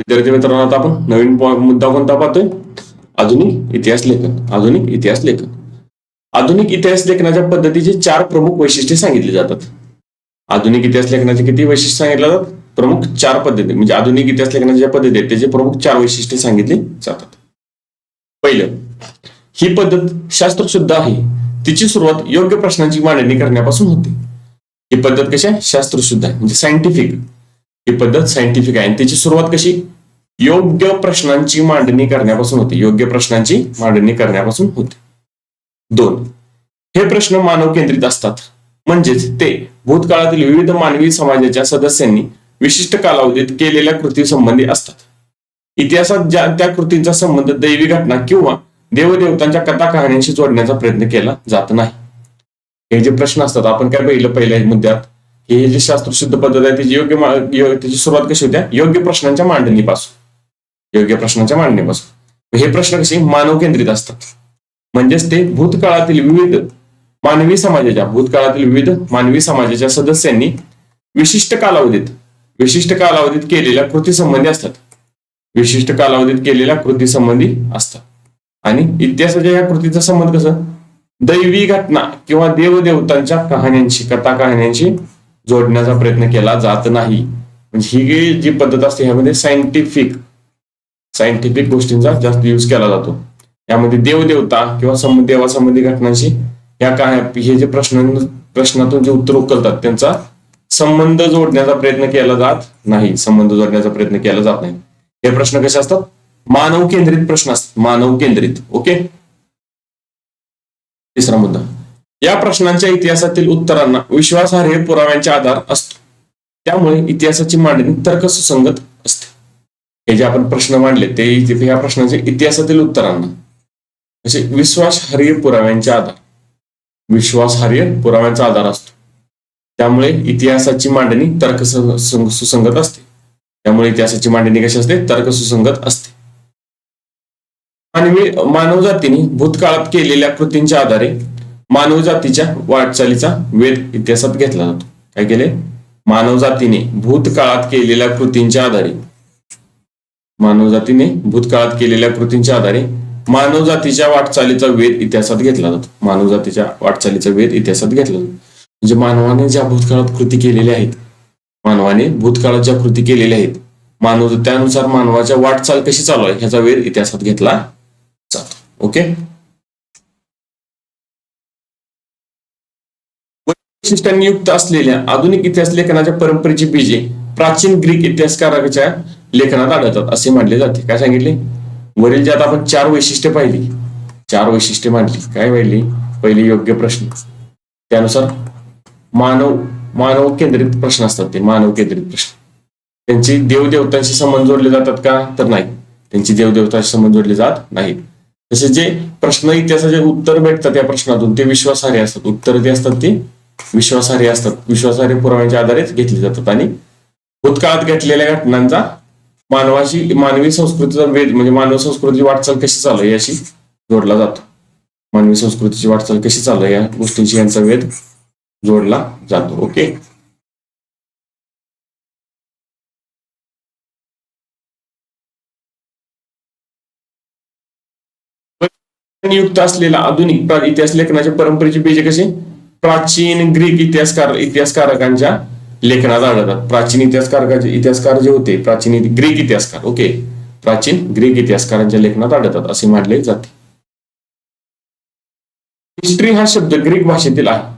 विद्यार्थी मित्रांनो, आता आपण नवीन मुद्दा कोणता पाहतोय? आधुनिक इतिहास लेखन. आधुनिक इतिहास लेखन. आधुनिक इतिहास लेखनाच्या पद्धतीचे 4 प्रमुख वैशिष्ट्ये सांगितली जातात. आधुनिक इतिहास लेखनाचे किती वैशिष्ट्य सांगितले जातात? प्रमुख 4 पद्धती. म्हणजे आधुनिक इतिहास लेखनाच्या ज्या पद्धती आहेत त्याचे प्रमुख 4 वैशिष्ट्ये सांगितली जातात. पहिलं, ही पद्धत शास्त्रशुद्ध आहे. तिची सुरुवात योग्य प्रश्नांची मांडणी करण्यापासून होते. ही पद्धत कशी आहे? शास्त्रशुद्ध आहे, म्हणजे सायंटिफिक. ही पद्धत सायंटिफिक आहे आणि त्याची सुरुवात कशी? योग्य प्रश्नांची मांडणी करण्यापासून होते. योग्य प्रश्नांची मांडणी करण्यापासून होते. 2, हे प्रश्न मानव केंद्रित असतात. म्हणजेच ते भूतकाळातील विविध मानवी समाजाच्या सदस्यांनी विशिष्ट कालावधीत केलेल्या कृती संबंधी असतात. इतिहासात त्या कृतींचा संबंध दैवी घटना किंवा देवदेवतांच्या कथा कहाण्यांशी जोडण्याचा प्रयत्न केला जात नाही. हे जे प्रश्न असतात, आपण काय पहिल्या मुद्द्यात, हे जे शास्त्रशुद्ध पद्धत आहे त्याची सुरुवात कशी होत्या? योग्य प्रश्नांच्या मांडणीपासून. योग्य प्रश्नांच्या मांडणीपासून. हे प्रश्न कसे? मानव केंद्रित असतात. म्हणजेच ते भूतकाळातील विविध मानवी समाजाच्या सदस्यांनी विशिष्ट कालावधीत केलेल्या कृती संबंधी असतात. विशिष्ट कालावधीत केलेल्या कृती संबंधी असतात. आणि इतिहासाच्या या कृतीचा संबंध कसं? दैवी घटना किंवा देवदेवतांच्या कथा कहाण्यांशी जोडण्याचा प्रयत्न केला जात नाही. म्हणजे ही जी पद्धत असते ह्यामध्ये सायंटिफिक गोष्टींचा जास्त यूज केला जातो. यामध्ये देवदेवता किंवा देवासंबंधी घटनांशी हे जे प्रश्नातून जे उत्तर उकलतात त्यांचा संबंध जोडण्याचा प्रयत्न केला जात नाही. हे प्रश्न कसे असतात? मानव केंद्रित प्रश्न असतात. मानव केंद्रित. ओके. तिसरा मुद्दा, या प्रश्नांच्या इतिहासातील उत्तरांना विश्वासार्ह पुराव्यांचा आधार असतो. त्यामुळे इतिहासाची मांडणी तर्कसुसंगत असते. हे जे आपण प्रश्न मांडले ते या प्रश्नांच्या इतिहासातील उत्तरांना असे विश्वासार्ह पुराव्यांचा आधार असतो. त्यामुळे इतिहासाची मांडणी तर्कसुसंगत असते. कशी असते? तर्कसुसंगत असते. मानवजातीने भूतकाळात केलेल्या कृतींच्या आधारे मानवजातीच्या वाटचालीचा वेध इतिहासात घेतला जातो. काय केले? मानवजातीने भूतकाळात केलेल्या कृतींच्या आधारे मानवजातीच्या वाटचालीचा वेध इतिहासात घेतला जातो. म्हणजे मानवाने ज्या भूतकाळात कृती केलेल्या आहेत, त्यानुसार मानवाच्या वाटचाल कशी चालू आहे ह्याचा वेध इतिहासात घेतला जातो. ओके. वैशिष्ट्यांनी युक्त असलेल्या आधुनिक इतिहास लेखनाच्या परंपरेची बीजे प्राचीन ग्रीक इतिहासकाराच्या लेखनात आढळतात असे मानले जाते. काय सांगितले? वरील ज्यात आपण 4 वैशिष्ट्ये पाहिली, 4 वैशिष्ट्ये मांडली. काय पाहिली? पहिली योग्य प्रश्न. त्यानुसार मानव केंद्रित प्रश्न असतात. ते मानव केंद्रित प्रश्न. त्यांची देवदेवतांशी संबंध जोडले जातात का? तर नाही, त्यांची देवदेवतांशी संबंध जोडले जात नाहीत. तसे जे प्रश्न इतिहासाचे उत्तर भेटतात या प्रश्नातून ते विश्वासार्ह असतात. उत्तर ते असतात ते विश्वासार्ह असतात. विश्वासार्ह पुराव्यांच्या आधारेच घेतली जातात. आणि भूतकाळात घडलेल्या घटनांचा मानवी संस्कृतीचा वेध म्हणजे मानव संस्कृतीची वाटचाल कशी चालू आहे याशी जोडला जातो. मानवी संस्कृतीची वाटचाल कशी चालू आहे या गोष्टींशी यांचा वेध जोडला जातो. ओके. युक्त असलेला आधुनिक इतिहास लेखनाच्या परंपरेची बीजे कशी? प्राचीन ग्रीक इतिहासकारांच्या लेखनात आढळतात. प्राचीन इतिहासकार जे होते, प्राचीन ग्रीक इतिहासकार. ओके. प्राचीन ग्रीक इतिहासकारांच्या लेखनात आढळतात असे मानले जाते. हिस्ट्री हा शब्द ग्रीक भाषेतील आहे.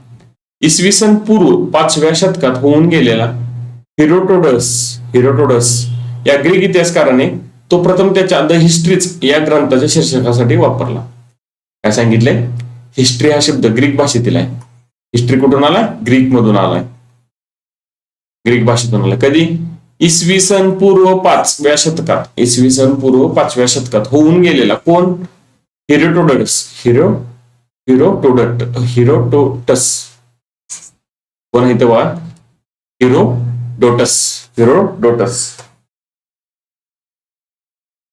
इसवी सन पूर्व 5व्या शतकात होऊन गेलेला हेरोडोटस या ग्रीक इतिहासकाराने तो प्रथम त्याच्या द हिस्ट्रीज या ग्रंथाच्या शीर्षकासाठी वापरला. काय सांगितले? हिस्ट्री हा शब्द ग्रीक भाषेतील आहे. हिस्ट्री कुठून आला? ग्रीक मधून आलाय. ग्रीक भाषेतून आला. कधी? इसवी सन पूर्व 5व्या शतकात होऊन गेलेला. कोण? हिरोडोटस. कोण आहे तेव्हा? हिरोडोटस.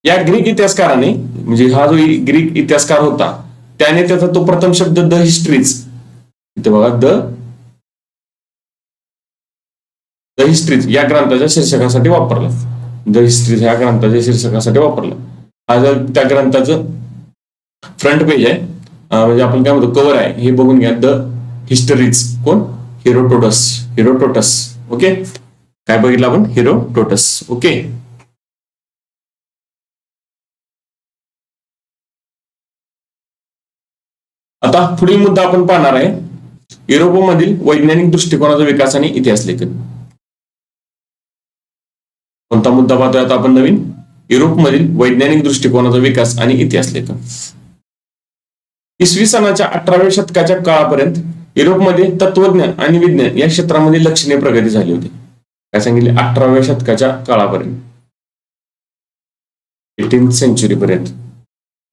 या ग्रीक इतिहासकाराने म्हणजे हा जो ग्रीक इतिहासकार होता त्याने त्याचा तो प्रथम शब्द द हिस्ट्रीज, इथे बघा, द हिस्ट्रीज या ग्रंथाच्या शीर्षकासाठी वापरला. द हिस्ट्री ह्या ग्रंथाच्या शीर्षकासाठी वापरला. हा जर त्या ग्रंथाचं फ्रंट पेज आहे, म्हणजे आपण काय म्हणतो कव्हर आहे, हे बघून घ्या. द हिस्टरीज, कोण? हिरोटोटस. ओके, काय बघितलं आपण? हिरोटोटस. ओके, आता पुढील मुद्दा आपण पाहणार आहे, युरोपमधील वैज्ञानिक दृष्टिकोनाचा विकास आणि इतिहास लेखन. कोणता मुद्दा पाहतोय आता आपण नवीन? युरोपमधील वैज्ञानिक दृष्टिकोनाचा विकास आणि इतिहास लेखन. इसवी सनाच्या 18व्या शतकाच्या काळापर्यंत युरोपमध्ये तत्वज्ञान आणि विज्ञान या क्षेत्रामध्ये लक्षणीय प्रगती झाली होती. काय सांगितले? 18व्या शतकाच्या काळापर्यंत, 18th सेंचुरी पर्यंत.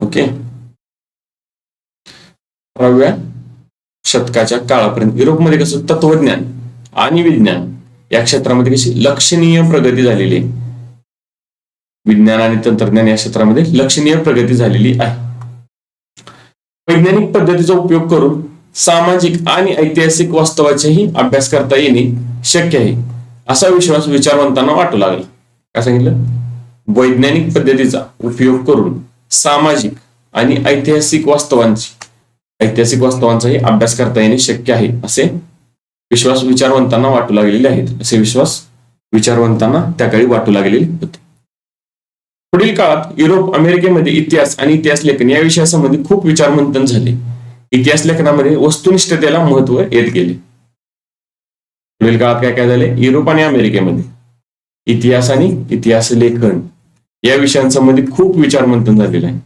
ओके, 18व्या शतकाच्या काळापर्यंत युरोपमध्ये कसं तत्वज्ञान आणि विज्ञान या क्षेत्रामध्ये कशी लक्षणीय प्रगती झालेली आहे. विज्ञान आणि तंत्रज्ञान या क्षेत्रामध्ये लक्षणीय प्रगती झालेली आहे. वैज्ञानिक पद्धतीचा उपयोग करून सामाजिक आणि ऐतिहासिक वास्तवाचाही अभ्यास करता येणे शक्य आहे, असा विश्वास विचारवंतांना वाटू लागला. काय सांगितलं? वैज्ञानिक पद्धतीचा उपयोग करून सामाजिक आणि ऐतिहासिक वास्तवांचाही अभ्यास करता येणे शक्य आहे, असे विश्वास विचारवंतांना वाटू लागलेले आहेत. असे विश्वास विचारवंतांना त्या काळी वाटू लागलेले होते. पुढील काळात युरोप, अमेरिकेमध्ये इतिहास आणि इतिहास लेखन या विषयासंबंधी खूप विचारमंथन झाले. इतिहास लेखनामध्ये वस्तुनिष्ठतेला महत्व येत गेले. पुढील काळात काय काय झाले? युरोप आणि अमेरिकेमध्ये इतिहास आणि इतिहास लेखन या विषयांसंबंधी खूप विचारमंथन झालेलं आहे.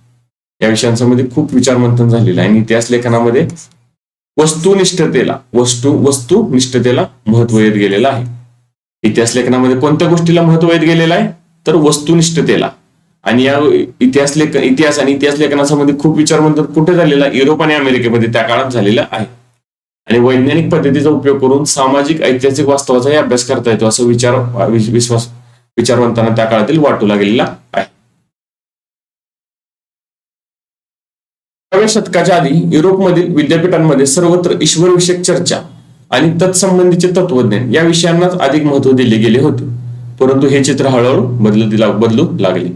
या विषयांसंबंधी खूप विचारमंथन झालेलं आहे आणि इतिहास लेखनामध्ये वस्तुनिष्ठतेला महत्व येत गेलेलं आहे. इतिहास लेखनामध्ये कोणत्या गोष्टीला महत्व येत गेलेलं आहे? तर वस्तुनिष्ठतेला. आणि या इतिहास आणि इतिहास लेखनासंबंधी खूप विचारमंथन कुठे झालेला? युरोप आणि अमेरिकेमध्ये त्या काळात झालेला आहे. आणि वैज्ञानिक पद्धतीचा उपयोग करून सामाजिक ऐतिहासिक वास्तवाचाही अभ्यास करता येतो, असं विश्वास विचारवंतांना त्या काळातील वाटू लागलेला आहे. 18व्या शतकाच्या आधी युरोपमधील विद्यापीठांमध्ये सर्वत्र ईश्वरविषयक चर्चा आणि तत्संबंधीचे तत्वज्ञान या विषयांनाच अधिक महत्व दिले गेले होते. परंतु हे चित्र हळूहळू बदलू लागले.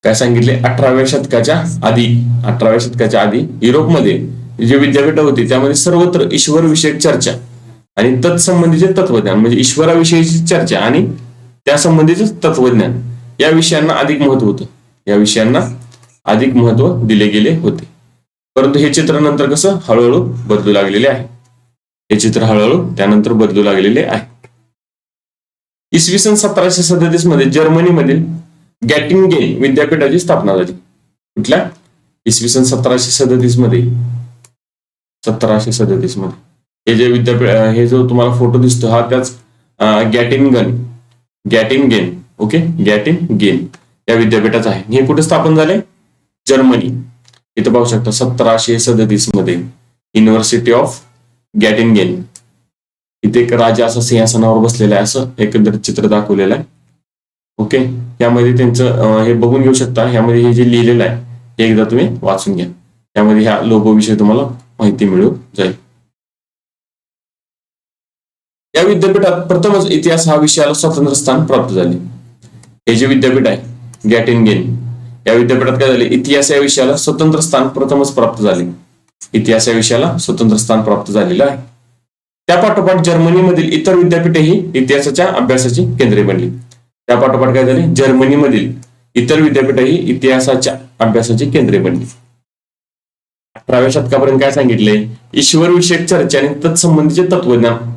काय सांगितले? 18व्या शतकाच्या आधी युरोपमध्ये जे विद्यापीठ होती त्यामध्ये सर्वत्र ईश्वरविषयक चर्चा आणि तत्संबंधीचे तत्वज्ञान, म्हणजे ईश्वराविषयीची चर्चा आणि त्यासंबंधीचे तत्वज्ञान या विषयांना अधिक महत्व होतं. या विषयांना अधिक महत्व दिले गेले होते. परंतु हे चित्र नंतर कसं हळूहळू बदलू लागलेले आहे. हे चित्र हळूहळू त्यानंतर बदलू लागलेले आहे. इसवी सन 1737 मध्ये जर्मनीमधील गॅटिंगेन विद्यापीठाची स्थापना झाली. कुठल्या? इसवी सन 1737 मध्ये हे जे विद्यापीठ, हे जो तुम्हाला फोटो दिसतो हा त्याच गॅटिंगेन. ओके, गॅटिंगेन या विद्यापीठाचा आहे. हे कुठे स्थापन झाले? जर्मनी. इथं पाहू शकता 1737 मध्ये युनिव्हर्सिटी ऑफ गॅटिंगेन. इथे एक राजा असं सिंहासनावर बसलेला आहे, असं एकंदरीत चित्र दाखवलेलं आहे. ओके, यामध्ये त्यांचं हे बघून घेऊ शकता. ह्यामध्ये हे जे लिहिलेलं आहे हे एकदा तुम्ही वाचून घ्या. त्यामध्ये ह्या लोगो विषयी तुम्हाला माहिती मिळून जाईल. या विद्यापीठात प्रथमच इतिहास हा विषयाला स्वतंत्र स्थान प्राप्त झाले. हे जे विद्यापीठ आहे गॅटिंगेन, या विद्यापीठात काय झाले? इतिहास या विषयाला स्वतंत्र स्थान प्रथमच प्राप्त झाले. इतिहास या विषयाला स्वतंत्र स्थान प्राप्त झालेलं आहे. त्या पाठोपाठ जर्मनीमधील इतर विद्यापीठेही इतिहासाच्या अभ्यासाची केंद्रे बनली. त्या पाठोपाठ काय झाले? जर्मनीमधील इतर विद्यापीठेही इतिहासाच्या अभ्यासाची केंद्रे बनली. 18व्या शतकापर्यंत काय सांगितले? ईश्वरविषयक चर्चा आणि तत्संबंधीचे तत्वज्ञान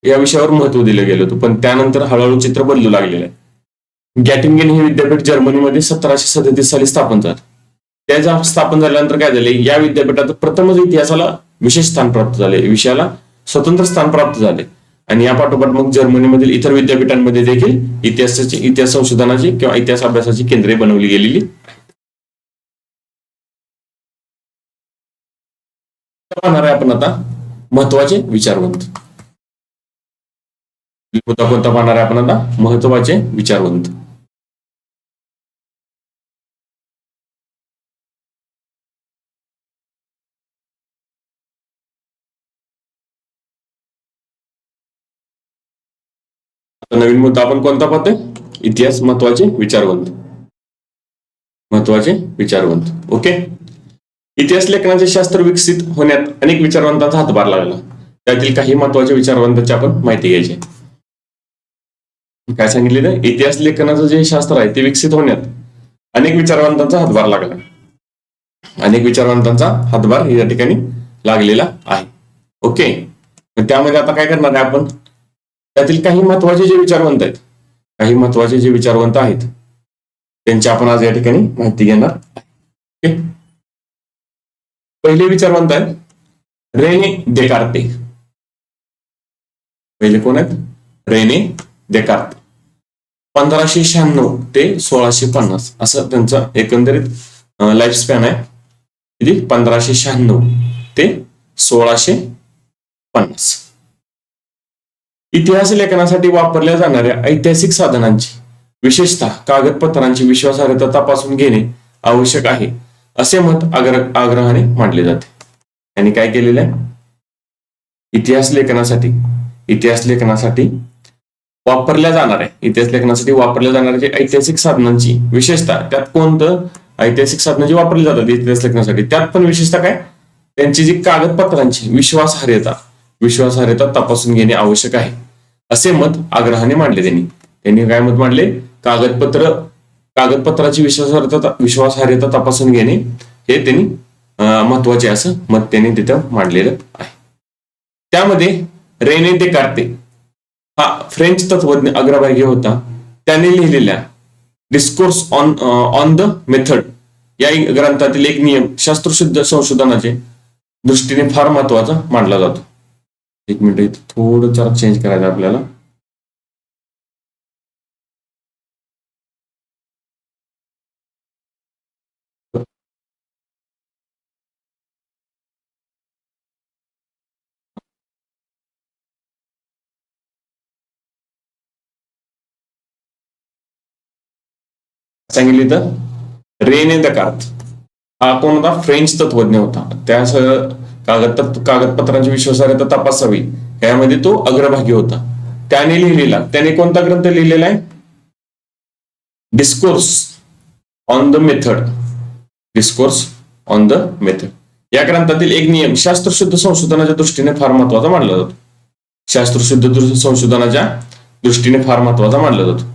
या विषयावर महत्व दिलं गेलं होतं. पण त्यानंतर हळूहळू चित्र बदलू लागलेलं आहे. गॅटिंगेन हे विद्यापीठ जर्मनीमध्ये 1737 साली स्थापन झालं. त्या स्थापन झाल्यानंतर काय झाले? या विद्यापीठात प्रथमच इतिहासाला विशेष स्थान प्राप्त झाले, विषयाला स्वतंत्र स्थान प्राप्त झाले. आणि या पाठोपाठ मग जर्मनीमधील इतर विद्यापीठांमध्ये देखील इतिहास संशोधनाची किंवा इतिहास अभ्यासाची केंद्रे बनवली गेलेली. पाहणार आहे आपण आता महत्वाचे विचारवंत. कोणता पाहणार आहे आपण आता? महत्वाचे विचारवंत. नवीन मुद्दा आपण कोणता पाहतोय? इतिहास, महत्वाचे विचारवंत. महत्वाचे विचारवंत. ओके. इतिहास लेखनाचे शास्त्र विकसित होण्यात अनेक विचारवंतांचा हातभार लागला. त्यातील काही महत्वाच्या विचारवंतांची आपण माहिती घ्यायची. काय सांगितलेलं? इतिहास लेखनाचं जे शास्त्र आहे ते विकसित होण्यात अनेक विचारवंतांचा हातभार लागला. अनेक विचारवंतांचा हातभार या ठिकाणी लागलेला आहे. ओके. त्यामध्ये आता काय करणार आहे आपण? त्यातील काही महत्वाचे जे विचारवंत आहेत, काही महत्वाचे जे विचारवंत आहेत त्यांची आपण आज या ठिकाणी माहिती घेणार आहे. पहिले विचारवंत आहेत रेने देकार्ते. पहिले कोण आहेत? रेने देकार्ते. 1596 ते 1650 असं त्यांचा एकंदरीत लाईफ स्पॅन आहे. किती? 1596 ते 1650. इतिहास लेखनासाठी वापरल्या जाणाऱ्या ऐतिहासिक साधनांची, विशेषतः कागदपत्रांची विश्वासार्हता तपासून घेणे आवश्यक आहे असे मत आग्रहाने मांडले जाते. यांनी काय केलेलं आहे? इतिहास लेखनासाठी वापरल्या जाणाऱ्या ऐतिहासिक साधनांची, विशेषतः त्यात कोणतं ऐतिहासिक साधनं जी वापरली जातात इतिहास लेखनासाठी, त्यात पण विशेषतः काय? त्यांची जी कागदपत्रांची विश्वासार्हता तपासून घेणे आवश्यक आहे असे मत आग्रहाने मांडले. त्यांनी काय मत मांडले? कागदपत्राची विश्वासार्हता तपासून घेणे हे त्यांनी महत्वाचे असं मत त्यांनी तिथं मांडलेलं आहे. त्यामध्ये रेने देकार्ते हा फ्रेंच तत्वज्ञ अग्रभागी होता. त्याने लिहिलेल्या डिस्कोर्स ऑन द मेथड या ग्रंथातील एक नियम शास्त्रशुद्ध संशोधनाचे दृष्टीने फार महत्वाचा मानला जातो. एक मिनिट, इथं थोडं जरा चेंज करायचं आपल्याला. सांगितले तर रेने देकार्त हा कोण होता? फ्रेंच तत्वज्ञ होता. त्यासह कागदपत्रांची विश्वासार्हता तपासावी यामध्ये तो अग्रभागी होता. त्याने कोणता ग्रंथ लिहिलेला आहे? डिस्कोर्स ऑन द मेथड या ग्रंथातील एक नियम शास्त्रशुद्ध संशोधनाच्या दृष्टीने फार महत्वाचा मानला जातो.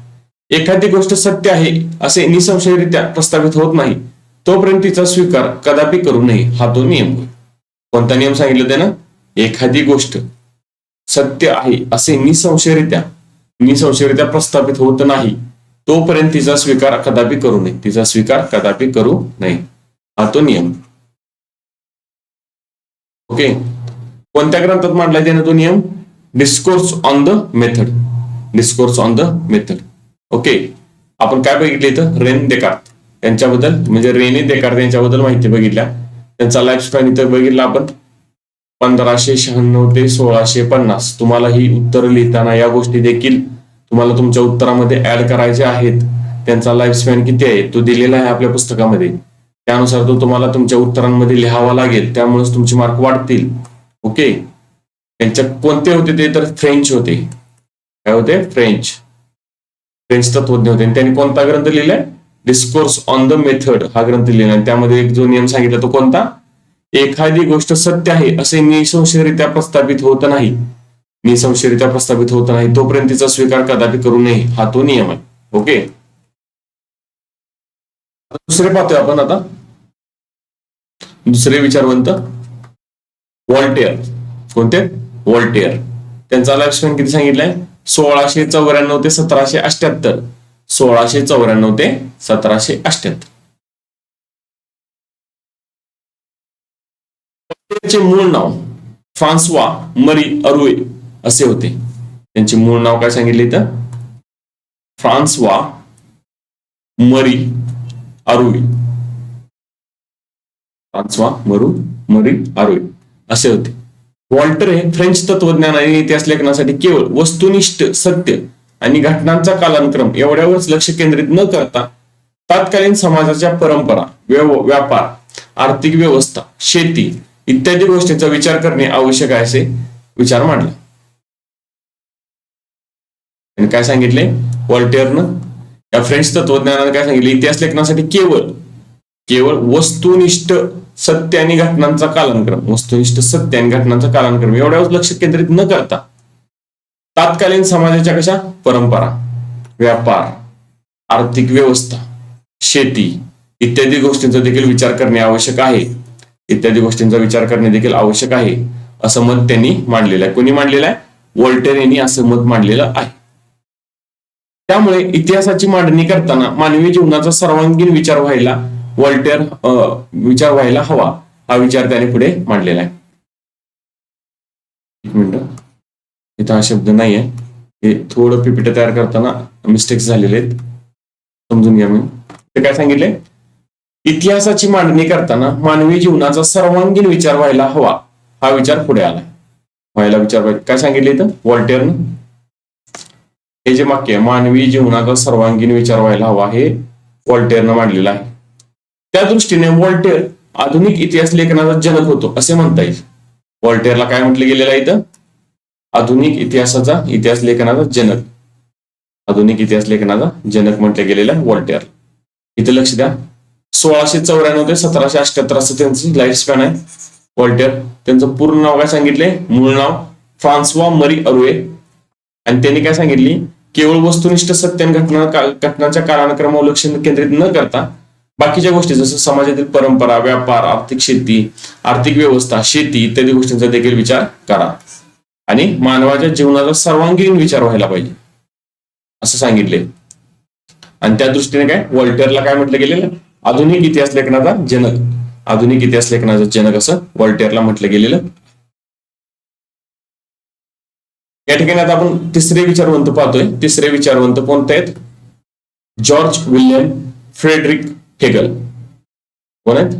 एखादी गोष्ट सत्य आहे असे निसंशयरित्या प्रस्थापित होत नाही तोपर्यंत तिचा स्वीकार कदापि करू नये हा तो नियम. कोणता नियम सांगितलं त्यानं? एखादी गोष्ट सत्य आहे असे निसंशयरित्या प्रस्थापित होत नाही तोपर्यंत तिचा स्वीकार कदापि करू नये हा तो नियम. ओके. कोणत्या ग्रंथात मांडलाय त्याने तो नियम? Discourse on the method. Okay. आपण काय बघितलं इथं? रेने देकार्त यांच्याबद्दल, म्हणजे रेने देकार्त यांच्याबद्दल माहिती बघितल्या. त्यांचा लाईफ स्पॅन इथं बघितला आपण 1596 ते 1650. तुम्हाला ही उत्तर लिहिताना या गोष्टी देखील तुम्हाला तुमच्या उत्तरामध्ये ऍड करायच्या आहेत. त्यांचा लाईफ स्पॅन किती आहे तो दिलेला आहे आपल्या पुस्तकामध्ये. त्यानुसार तो तुम्हाला तुमच्या उत्तरांमध्ये लिहावा लागेल. त्यामुळेच तुमचे मार्क वाढतील. ओके. त्यांच्या कोणते होते ते? तर फ्रेंच होते. काय होते? फ्रेंच तत्वज्ञ होते. त्यांनी कोणता ग्रंथ लिहिलाय? डिस्कोर्स ऑन द मेथड हा ग्रंथ लिहिला. त्यामध्ये एक जो नियम सांगितला तो कोणता? एखादी गोष्ट सत्य आहे असे निसंशयरित्या प्रस्थापित होत नाही तोपर्यंत तिचा स्वीकार कदापि करू नये हा तो नियम आहे. ओके. दुसरे पाहतोय आपण आता. दुसरे विचारवंत व्हॉल्टेअर. कोणते? व्हॉल्टेअर. त्यांचा लाईफ स्पॅन किती सांगितलाय? 1694 ते 1778. 1694 ते 1778. त्यांचे मूळ नाव फ्रान्सवा मरी अरुए असे होते. त्यांचे मूळ नाव काय सांगितले तर? फ्रान्सवा मरी अरुए. मरी अरुए असे होते. व्हॉल्टर हे फ्रेंच तत्वज्ञान आणि इतिहास लेखनासाठी केवळ वस्तुनिष्ठ सत्य आणि घटनांचा कालानुक्रम एवढ्यावरच लक्ष केंद्रित न करता तत्कालीन समाजाच्या परंपरा, व्यापार, आर्थिक व्यवस्था, शेती इत्यादी गोष्टींचा विचार करणे आवश्यक आहे असे विचार मांडला. आणि काय सांगितले व्हॉल्टेअरनं, या फ्रेंच तत्वज्ञानाने काय सांगितले, इतिहास लेखनासाठी केवळ वस्तुनिष्ठ सत्य आणि घटनांचा कालानुक्रम, वस्तुनिष्ठ सत्य आणि घटनांचा कालानुक्रम एवढ्यावर लक्ष केंद्रित न करता तात्कालीन समाजाच्या कशा परंपरा, व्यापार, आर्थिक व्यवस्था, शेती इत्यादी गोष्टींचा देखील विचार करणे आवश्यक आहे, इत्यादी गोष्टींचा विचार करणे देखील आवश्यक आहे असं मत त्यांनी मांडलेलं आहे. कोणी मांडलेलं आहे? व्हॉल्टेअर यांनी असं मत मांडलेलं आहे. त्यामुळे इतिहासाची मांडणी करताना मानवी जीवनाचा सर्वांगीण विचार व्हायला हवा, हा विचार त्याने पुढे मांडलेला आहे. एक मिनिट, इथं हा शब्द नाहीये, हे थोडं पीपीटी तयार करताना मिस्टेक्स झालेले आहेत, समजून घ्या. मी ते काय सांगितले, इतिहासाची मांडणी करताना मानवी जीवनाचा सर्वांगीण विचार व्हायला हवा, हा विचार पुढे आला. काय सांगितले इथं व्हॉल्टेअरनं, हे जे वाक्य आहे मानवी जीवनाचा सर्वांगीण विचार व्हायला हवा, हे व्हॉल्टेअरनं मांडलेलं आहे. त्या दृष्टीने व्हॉल्टेअर आधुनिक इतिहास लेखनाचा जनक होतो असे म्हणता येईल. व्हॉल्टेअरला काय म्हटलं गेलेलं आहे इथं? आधुनिक इतिहास लेखनाचा जनक, आधुनिक इतिहास लेखनाचा जनक म्हटलं गेलेलं आहे व्हॉल्टेअर. इथं लक्ष द्या, 1694 ते 1778 असं त्यांचं लाईफ स्पॅन आहे. व्हॉल्टेअर, त्यांचं पूर्ण नाव काय सांगितले? मूळ नाव फ्रान्सवा मरी अरुए, आणि त्यांनी काय सांगितली, केवळ वस्तुनिष्ठ सत्य आणि घटनांच्या कालानुक्रमावर लक्ष केंद्रित न करता बाकीच्या गोष्टी जसं समाजातील परंपरा, व्यापार, आर्थिक व्यवस्था, शेती इत्यादी गोष्टींचा देखील विचार करा आणि मानवाच्या जीवनाचा सर्वांगीण विचार व्हायला पाहिजे असं सांगितले. आणि त्या दृष्टीने काय व्हॉल्टेअरला काय म्हटलं गेलेलं? आधुनिक इतिहास लेखनाचा जनक, आधुनिक इतिहास लेखनाचा जनक असं व्हॉल्टेअरला म्हटलं गेलेलं. या ठिकाणी आता आपण तिसरे विचारवंत पाहतोय. तिसरे विचारवंत कोणते आहेत? George William Friedrich Hegel. कोण आहेत?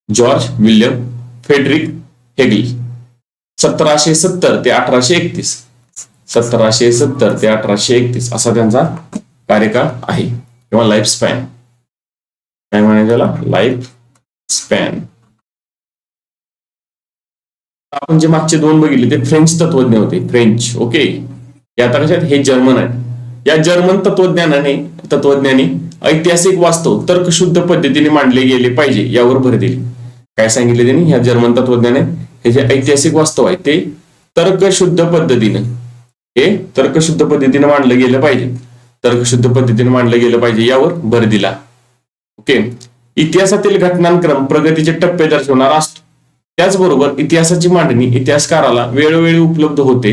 George William Friedrich Hegel. 1770 ते 1831, 1770 ते 1831 असा त्यांचा कार्यकाळ आहे किंवा लाईफ स्पॅन. काय म्हणायचं त्याला? Life span. आपण जे मागचे दोन बघितले ते फ्रेंच तत्वज्ञ होते, फ्रेंच. ओके, आता कशात? हे जर्मन आहे. या जर्मन तत्वज्ञानी ऐतिहासिक वास्तव तर्कशुद्ध पद्धतीने मांडले गेले पाहिजे यावर भर दिली. काय सांगितले त्यांनी? ह्या जर्मन तत्वज्ञाने हे जे ऐतिहासिक वास्तव आहे ते तर्कशुद्ध पद्धतीने मांडलं गेलं पाहिजे, तर्कशुद्ध पद्धतीने मांडलं गेलं पाहिजे यावर भर दिला. ओके, इतिहासातील घटनांक्रम प्रगतीचे टप्पे दर्शवणारा असतो. त्याचबरोबर इतिहासाची मांडणी इतिहासकाराला वेळोवेळी उपलब्ध होत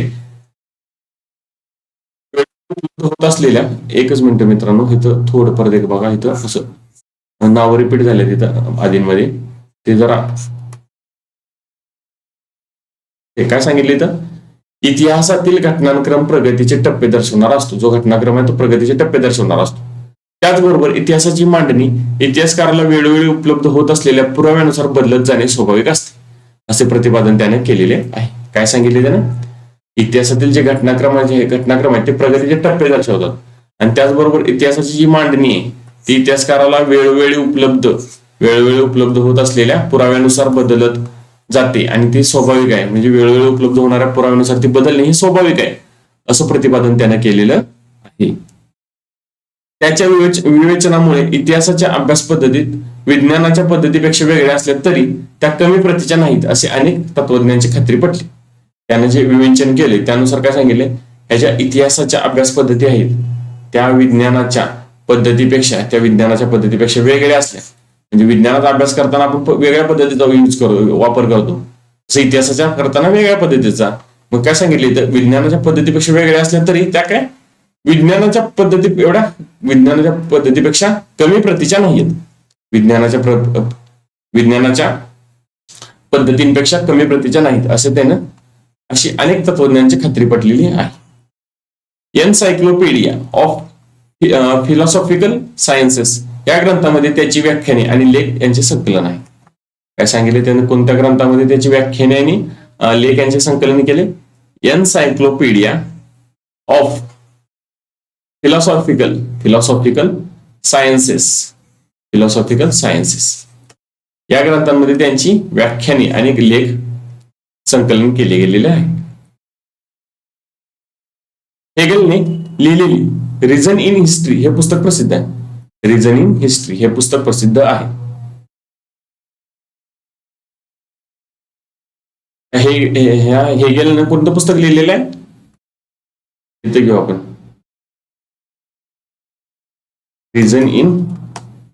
असलेल्या, एकच मिनिट मित्रांनो, इथं थोडं परत एक बघा, इथं असं नाव रिपीट झाले तिथं आधीमध्ये, ते जरा हे काय सांगितले इथं? इतिहासातील घटनांक्रम प्रगतीचे टप्पे दर्शवणारा असतो. जो घटनाक्रम आहे तो प्रगतीचे टप्पे दर्शवणारा असतो. त्याचबरोबर इतिहासाची मांडणी इतिहासकाराला वेळोवेळी उपलब्ध होत असलेल्या पुराव्यानुसार बदलत जाणे स्वाभाविक असते असे प्रतिपादन त्याने केलेले आहे. काय सांगितले त्याने? इतिहासातील जे घटनाक्रम आहेत ते प्रगतीचे टप्पे दर्शवतात आणि त्याचबरोबर इतिहासाची जी मांडणी आहे ती इतिहासकाराला वेळोवेळी उपलब्ध होत असलेल्या पुराव्यानुसार बदलत जाते आणि ती स्वाभाविक आहे. म्हणजे वेळोवेळी उपलब्ध होणाऱ्या पुराव्यानुसार ती बदलणे ही स्वाभाविक आहे असं प्रतिपादन त्याने केलेलं आहे. त्याच्या विवेचनामुळे इतिहासाच्या अभ्यास पद्धतीत विज्ञानाच्या पद्धतीपेक्षा वेगळ्या असल्या तरी त्या कमी प्रतीच्या नाहीत असे अनेक तत्वज्ञांची खात्री पटली. त्याने जे विवेचन केले त्यानुसार काय सांगितले? ह्याच्या इतिहासाच्या अभ्यास पद्धती आहेत त्या विज्ञानाच्या पद्धतीपेक्षा वेगळ्या असल्या, म्हणजे विज्ञानाचा अभ्यास करताना आपण वेगळ्या पद्धतीचा वापर करतो, तसं इतिहासाच्या करताना वेगळ्या पद्धतीचा. मग काय सांगितले तर विज्ञानाच्या पद्धतीपेक्षा वेगळ्या असल्या तरी त्या काय विज्ञानाच्या पद्धतीपेक्षा कमी प्रतीच्या नाहीयेत. विज्ञानाच्या पद्धतींपेक्षा कमी प्रतीच्या नाहीत असे त्यानं अशी अनेक तत्वज्ञांची खात्री पटलेली आहे. एनसायक्लोपीडिया ऑफ फिलॉसॉफिकल सायन्सेस या ग्रंथामध्ये त्याची व्याख्याने आणि लेख यांचे संकलन आहे. काय सांगितले त्याने? कोणत्या ग्रंथामध्ये त्याची व्याख्याने आणि लेख यांचे संकलन केले? एनसायक्लोपीडिया ऑफ फिलॉसॉफिकल सायन्सेस या ग्रंथांमध्ये त्यांची व्याख्याने आणि लेख संकलन केले गेलेले आहे. हेगलने लिहिलेली रिझन इन हिस्ट्री हे पुस्तक प्रसिद्ध आहे. रिझन इन हिस्ट्री हे पुस्तक प्रसिद्ध आहे. हेगेलने कोणतं पुस्तक लिहिलेलं आहे इथे घेऊ आपण. रिझन इन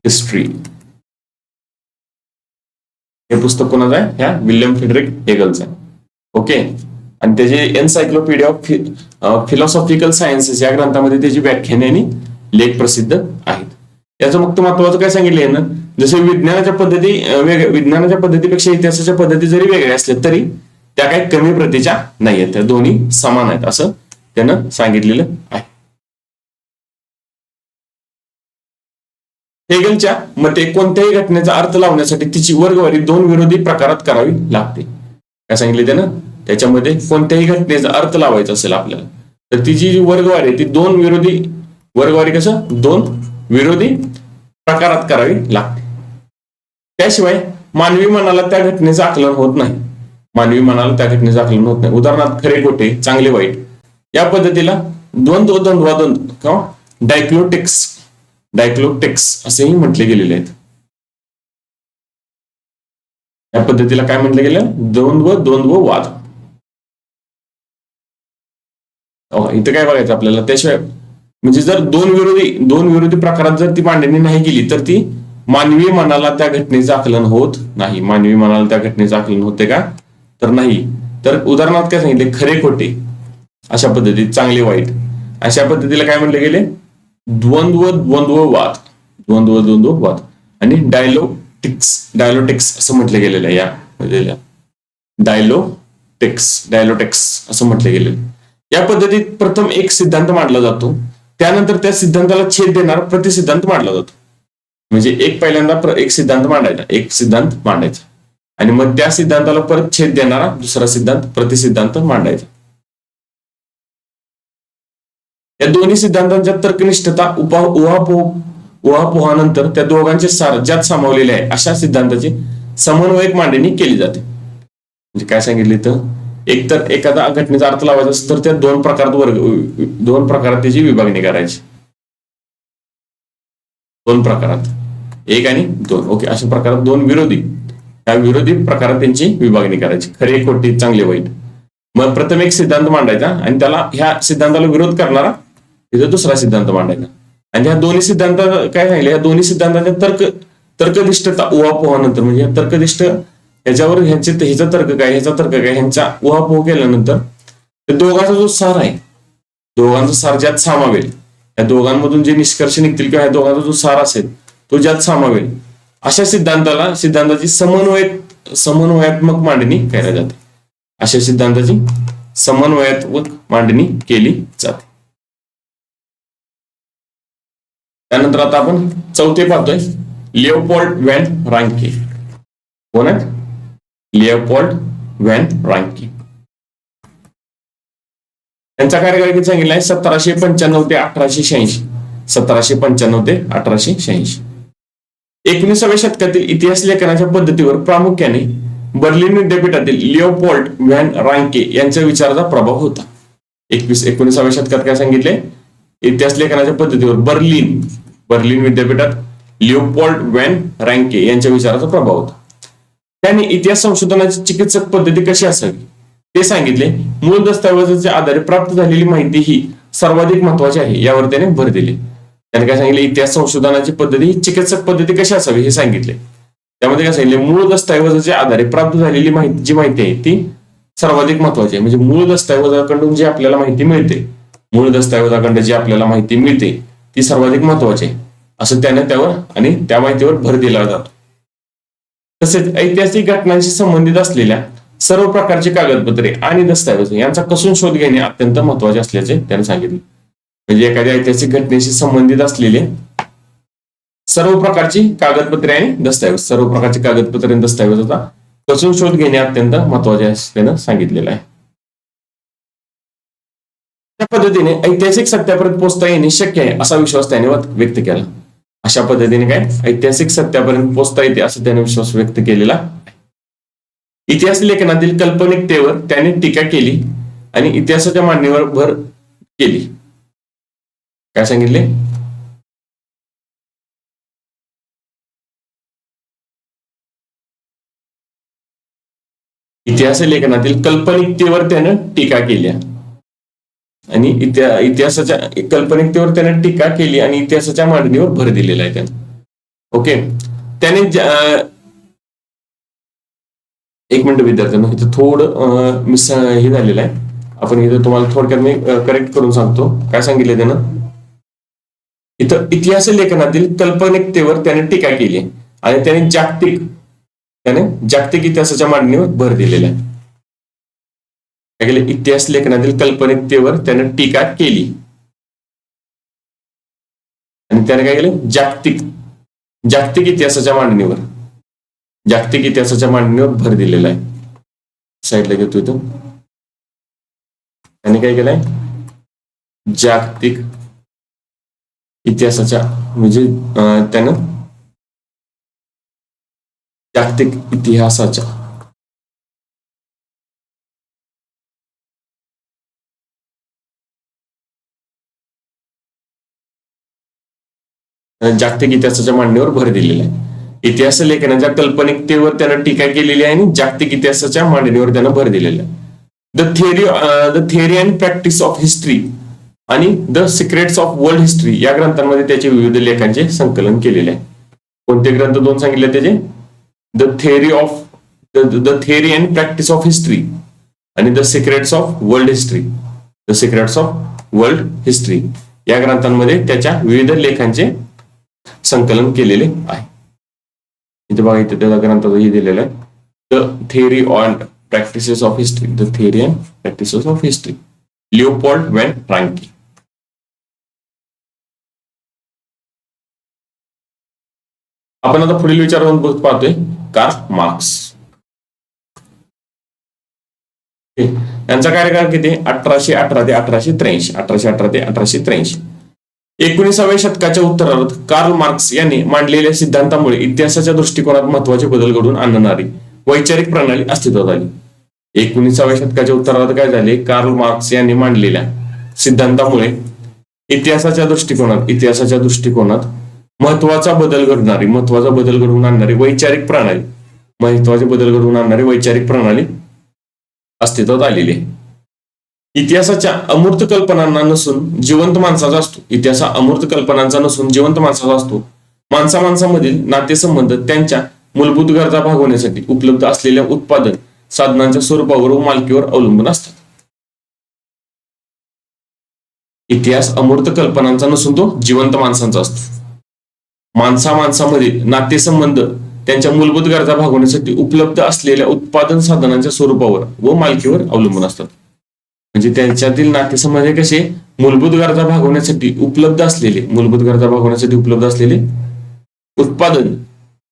हिस्ट्री हे पुस्तक कोणाचं आहे? ह्या विल्यम फ्रेडरिक हेगलचं आहे. ओके. आणि त्याचे एन्सायक्लोपीडिया ऑफ फिलॉसॉफिकल सायन्सेस या ग्रंथामध्ये त्याची व्याख्याने आणि लेख प्रसिद्ध आहेत. याचं फक्त महत्वाचं काय सांगितलंय ना, जसे विज्ञानाच्या पद्धतीपेक्षा इतिहासाच्या पद्धती जरी वेगळ्या असल्या तरी त्या काही कमी प्रतीच्या नाही आहेत, त्या दोन्ही समान आहेत असं त्यानं सांगितलेलं आहे. हेगलच्या मते कोणत्याही घटनेचा अर्थ लावण्यासाठी तिची वर्गवारी दोन विरोधी प्रकारात करावी लागते. काय सांगितले त्यानं? त्याच्यामध्ये कोणत्याही घटनेचा अर्थ लावायचा असेल आपल्याला तर तिची जी वर्गवारी आहे ती दोन विरोधी प्रकारात करावी लागते. त्याशिवाय मानवी मनाला त्या घटनेचं आकलन होत नाही. उदाहरणार्थ खरे खोटे, चांगले वाईट या पद्धतीला द्वंद्व किंवा डायक्लोटिक्स असेही म्हटले गेलेले आहेत. या पद्धतीला काय म्हटलं गेलं? द्वंद्ववाद. इथं काय बघायचं आपल्याला? त्याशिवाय म्हणजे जर दोन विरोधी प्रकारात जर ती मांडणी नाही केली तर ती मानवी मनाला त्या घटनेचं आकलन होत नाही. होते का? तर नाही. तर उदाहरणार्थ काय सांगितले? खरे खोटे अशा पद्धतीत, चांगले वाईट अशा पद्धतीला काय म्हटले गेले? द्वंद्ववाद आणि डायलोटिक्स असं म्हटलं गेलेलं आहे. या डायलोटिक्स असं म्हटलं गेलेलं. या पद्धतीत प्रथम एक सिद्धांत मांडला जातो, त्यानंतर त्या सिद्धांताला छेद देणारा प्रतिसिद्धांत मांडला जातो. म्हणजे पहिल्यांदा एक सिद्धांत मांडायचा आणि मग त्या सिद्धांताला परत छेद देणारा दुसरा सिद्धांत, प्रतिसिद्धांत मांडायचा. या दोन्ही सिद्धांतांच्या तर्कनिष्ठता उहापोहानंतर त्या दोघांचे सार ज्यात सामावलेले आहे अशा सिद्धांताची समन्वयक मांडणी केली जाते. म्हणजे काय सांगितले तर एकतर एखादा घटनेचा अर्थ लावायचा असेल तर त्या दोन प्रकारात त्याची विभागणी करायची. 2 प्रकारात, 1 आणि 2. ओके. अशा प्रकारात या विरोधी प्रकारात त्यांची विभागणी करायची. खरे खोटे, चांगले वाईट. मग प्रथम एक सिद्धांत मांडायचा आणि ह्या सिद्धांताला विरोध करणारा तिथे दुसरा सिद्धांत मांडायचा. आणि ह्या दोन्ही सिद्धांत काय सांगितले? या दोन्ही सिद्धांताच्या तर्कनिष्ठता उहापोहानंतर म्हणजे तर्कनिष्ठ ह्याच्यावर ह्याचा तर्क काय ह्यांचा उहापोह केल्यानंतर दोघांचा जो सार आहे, दोघांचा सार ज्यात सामावेल, या दोघांमधून जे निष्कर्ष निघतील किंवा या दोघांचा जो सार असेल तो ज्यात सामावेल अशा सिद्धांताची समन्वयात्मक मांडणी केली जाते. अशा सिद्धांताची समन्वयात्मक मांडणी केली जाते. त्यानंतर आता आपण चौथे पाहतोय, लिओपोल्ड व्हॅन रांके. कोण आहेत? Leopold von Ranke. त्यांचा कार्यकाळ किती सांगितला आहे? 1795 ते 1886. 1795 ते 1886. 19व्या शतकातील इतिहास लेखनाच्या पद्धतीवर प्रामुख्याने बर्लिन विद्यापीठातील लिओपोल्ड व्हॅन रांके यांच्या विचाराचा प्रभाव होता. 19व्या शतकात काय सांगितले? इतिहास लेखनाच्या पद्धतीवर बर्लिन विद्यापीठात लिओपोल्ड व्हॅन रांके यांच्या विचाराचा प्रभाव होता. त्यांनी इतिहास संशोधनाची चिकित्सक पद्धती कशी असावी ते सांगितले. मूळ दस्तऐवजाच्या आधारे प्राप्त झालेली माहिती ही सर्वाधिक महत्वाची आहे यावर त्याने भर दिले. त्याने काय सांगितले? इतिहास संशोधनाची पद्धती, चिकित्सक पद्धती कशी असावी हे सांगितले. त्यामध्ये काय सांगितले? मूळ दस्तऐवजाच्या आधारे प्राप्त झालेली जी माहिती आहे ती सर्वाधिक महत्वाची आहे. म्हणजे मूळ दस्तऐवजाकडून जी आपल्याला माहिती मिळते, ती सर्वाधिक महत्वाची आहे असं त्याने त्या माहितीवर भर दिला जातो. तसेच ऐतिहासिक घटनांशी संबंधित असलेल्या सर्व प्रकारची कागदपत्रे आणि दस्तऐवज यांचा कसून शोध घेणे अत्यंत महत्वाचे असल्याचे त्याने सांगितले. म्हणजे एखाद्या ऐतिहासिक घटनेशी संबंधित असलेले सर्व प्रकारची कागदपत्रे आणि दस्तऐवजाचा कसून शोध घेणे अत्यंत महत्वाचे असल्यानं सांगितलेलं आहे. त्या पद्धतीने ऐतिहासिक सत्यापर्यंत पोहोचता येणे शक्य आहे असा विश्वास त्याने व्यक्त केला. अशा पद्धतीने काय ऐतिहासिक सत्यापर्यंत पोहोचता येते असं त्याने विश्वास व्यक्त केलेला. इतिहास लेखनातील कल्पनिकतेवर त्याने टीका केली आणि इतिहासाच्या मांडणीवर भर केली. काय सांगितले? इतिहास लेखनातील कल्पनिकतेवर त्यानं टीका केली आणि इतिहासाच्या कल्पनिकतेवर त्याने टीका केली आणि इतिहासाच्या मांडणीवर भर दिलेला आहे त्याने. ओके, त्याने एक मिनिट विद्यार्थ्यांना, इथं थोडं मिस हे झालेलं आहे. आपण इथं तुम्हाला थोडक्यात मी करेक्ट करून सांगतो. काय सांगितलं त्यानं? इथं इतिहास लेखनातील कल्पनिकतेवर त्याने टीका केली आणि त्याने जागतिक इतिहासाच्या मांडणीवर भर दिलेला आहे. काय केलं? इतिहास लेखनातील कल्पनिकतेवर त्याने टीका केली आणि त्याने काय केलं? जागतिक इतिहासाच्या मांडणीवर भर दिलेला आहे. साईडला घेतो इथं. त्याने काय केलंय? जागतिक इतिहासाच्या म्हणजे त्यानं जागतिक इतिहासाच्या मांडणीवर भर दिलेला आहे. इतिहास लेखनाच्या कल्पनिकतेवर त्यानं टीका केलेली आहे आणि जागतिक इतिहासाच्या मांडणीवर त्यानं भर दिलेला आहे. The theory and practice of history आणि the secrets of world history या ग्रंथांमध्ये त्याचे विविध लेखांचे संकलन केलेले आहे. कोणते ग्रंथ दोन सांगितले त्याचे? The theory and practice of history आणि the secrets of world history या ग्रंथांमध्ये त्याच्या विविध लेखांचे संकलन केलेले आहे. इथे बघा, इथे त्या ग्रंथाचं हे दिलेलं आहे, the theory and practices of history. The theory and practices of history, Leopold van Frankie. आपण आता पुढील विचारावरून पाहतोय कार्ल मार्क्स. यांचा कार्यकाळ किती? 1818 ते 1883. 1818 ते 1883. 19व्या शतकाच्या उत्तरार्धात कार्ल मार्क्स यांनी मांडलेल्या सिद्धांतामुळे इतिहासाच्या दृष्टिकोनात महत्वाचे बदल घडवून आणणारी वैचारिक प्रणाली अस्तित्वात आली. 19व्या शतकाच्या उत्तरार्धात काय झाले? कार्ल मार्क्स यांनी मांडलेल्या सिद्धांतामुळे इतिहासाच्या दृष्टिकोनात महत्वाचा बदल घडवून आणणारी वैचारिक प्रणाली अस्तित्वात आलेली आहे. इतिहासाच्या अमूर्त कल्पनांना नसून जिवंत माणसाचा असतो. इतिहास अमूर्त कल्पनांचा नसून जिवंत माणसाचा असतो. माणसामधील नातेसंबंध त्यांच्या मूलभूत गरजा भागवण्यासाठी उपलब्ध असलेल्या उत्पादन साधनांच्या स्वरूपावर व मालकीवर अवलंबून असतात. इतिहास अमूर्त कल्पनांचा नसून तो जिवंत माणसांचा असतो. माणसामधील नातेसंबंध त्यांच्या मूलभूत गरजा भागवण्यासाठी उपलब्ध असलेल्या उत्पादन साधनांच्या स्वरूपावर व मालकीवर अवलंबून असतात. म्हणजे त्यांच्यातील नातेसंबंध कसे? मूलभूत गरजा भागवण्यासाठी उपलब्ध असलेले उत्पादन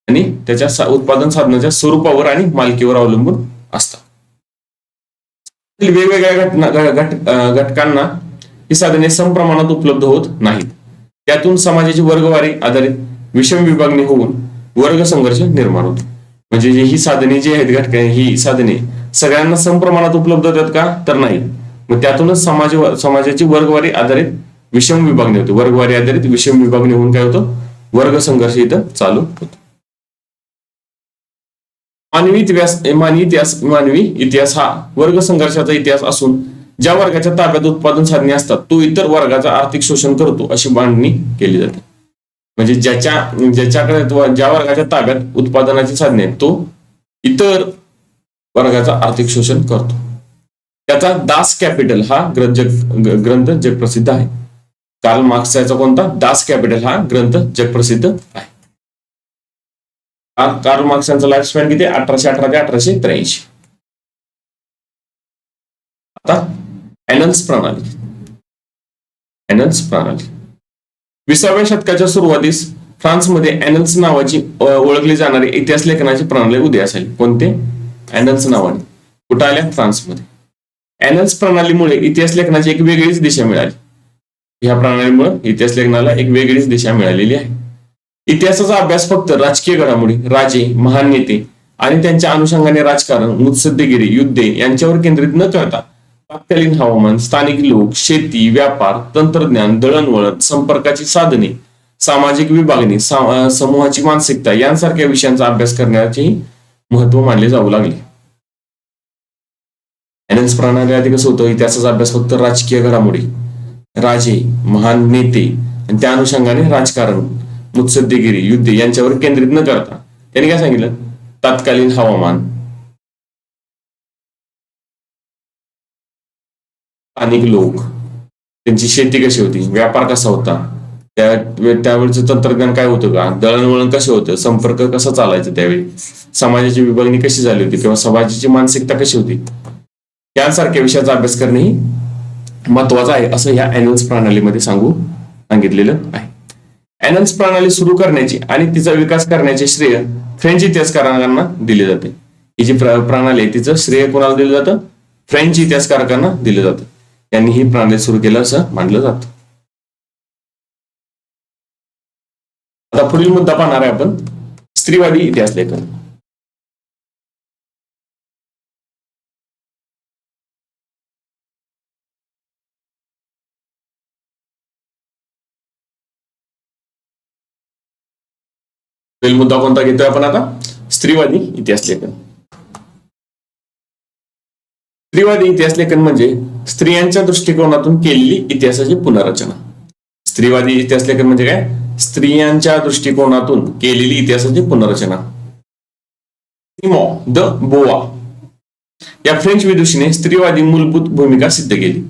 आणि त्याच्या उत्पादन साधनाच्या स्वरूपावर आणि मालकीवर अवलंबून असतात. वेगवेगळ्या घटकांना ही साधने समप्रमाणात उपलब्ध होत नाहीत. त्यातून समाजाची वर्गवारी आधारित विषम विभागणी होऊन वर्ग संघर्ष निर्माण होतो. म्हणजे ही साधने जी आहेत, घटक ही साधने सगळ्यांना समप्रमाणात उपलब्ध होतात का? तर नाही. मग त्यातूनच समाजाची वर्गवारी आधारित विषम विभागणी होते. वर्गवारी आधारित विषम विभागणी होऊन काय होतं? वर्ग संघर्ष इथं चालू होतो. मानवी इतिहास हा वर्ग संघर्षाचा इतिहास असून ज्या वर्गाच्या ताब्यात उत्पादन साधने असतात तो इतर वर्गाचा आर्थिक शोषण करतो अशी मांडणी केली जाते. म्हणजे ज्याच्याकडे ज्या वर्गाच्या ताब्यात उत्पादनाची साधने तो इतर वर्गाचा आर्थिक शोषण करतो. त्याचा दास कॅपिटल हा ग्रंथ जगप्रसिद्ध आहे. कार्ल मार्क्सचा कोणता? दास कॅपिटल हा ग्रंथ जगप्रसिद्ध आहे. कार्ल मार्क्स यांचा लाईफ स्पॅन किती? 1818 ते 1883. आता ॲनल्स प्रणाली. 20व्या शतकाच्या सुरुवातीस फ्रान्समध्ये ॲनल्स नावाची ओळखली जाणारी इतिहास लेखनाची प्रणाली उदयास आली. कोणते? ॲनल्स नावाने. कुठं आल्या? फ्रान्समध्ये. ॲनल्स प्रणालीमुळे इतिहास लेखनाची एक वेगळीच दिशा मिळाली. ह्या प्रणालीमुळे इतिहास लेखनाला एक वेगळीच दिशा मिळालेली आहे. इतिहासाचा अभ्यास फक्त राजकीय घडामोडी, राजे, महान नेते आणि त्यांच्या अनुषंगाने राजकारण, मुत्सद्देगिरी, युद्धे यांच्यावर केंद्रित न करता तत्कालीन हवामान, स्थानिक लोक, शेती, व्यापार, तंत्रज्ञान, दळणवळण, संपर्काची साधने, सामाजिक विभागणी, समूहाची मानसिकता यांसारख्या विषयांचा अभ्यास करण्याचे महत्व मानले जाऊ लागले. फायनान्स प्रणाली आधी कसं होतं, इतिहासाचा अभ्यास फक्त राजकीय घडामोडी, राजे, महान नेते आणि त्या अनुषंगाने राजकारण, मुत्सद्देगिरी, युद्ध यांच्यावर केंद्रित न करता त्यांनी काय सांगितलं, तत्कालीन हवामान, स्थानिक लोक, त्यांची शेती कशी होती, व्यापार कसा होता, त्यावेळेचं तंत्रज्ञान काय होतं का, दळणवळण कसं होतं, संपर्क कसा चालायचा त्यावेळी, समाजाची विभागणी कशी झाली होती किंवा समाजाची मानसिकता कशी होती, यांसारख्या विषयाचा अभ्यास करणे ही महत्वाचं आहे असं या ॲन्युअल्स प्रणालीमध्ये सांगितलेलं आहे. ॲन्युअल्स प्रणाली सुरू करण्याची आणि तिचा विकास करण्याचे श्रेय फ्रेंच इतिहासकारांना दिले जाते. ही जी प्रणाली आहे तिचं श्रेय कोणाला दिलं जातं, फ्रेंच इतिहासकारांना दिलं जातं. त्यांनी ही प्रणाली सुरू केलं असं मानलं जातं. आता पुढील मुद्दा पाहणार आहे आपण, स्त्रीवादी इतिहास लेखन. पुढील मुद्दा कोणता घेतोय आपण आता, स्त्रीवादी इतिहास लेखन. स्त्रीवादी इतिहास लेखन म्हणजे स्त्रियांच्या दृष्टिकोनातून केलेली इतिहासाची पुनर्रचना. स्त्रीवादी इतिहास लेखन म्हणजे काय, स्त्रियांच्या दृष्टिकोनातून केलेली इतिहासाची पुनर्रचना. सिमॉन द बोवा या फ्रेंच विदुषीने स्त्रीवादी मूलभूत भूमिका सिद्ध केली.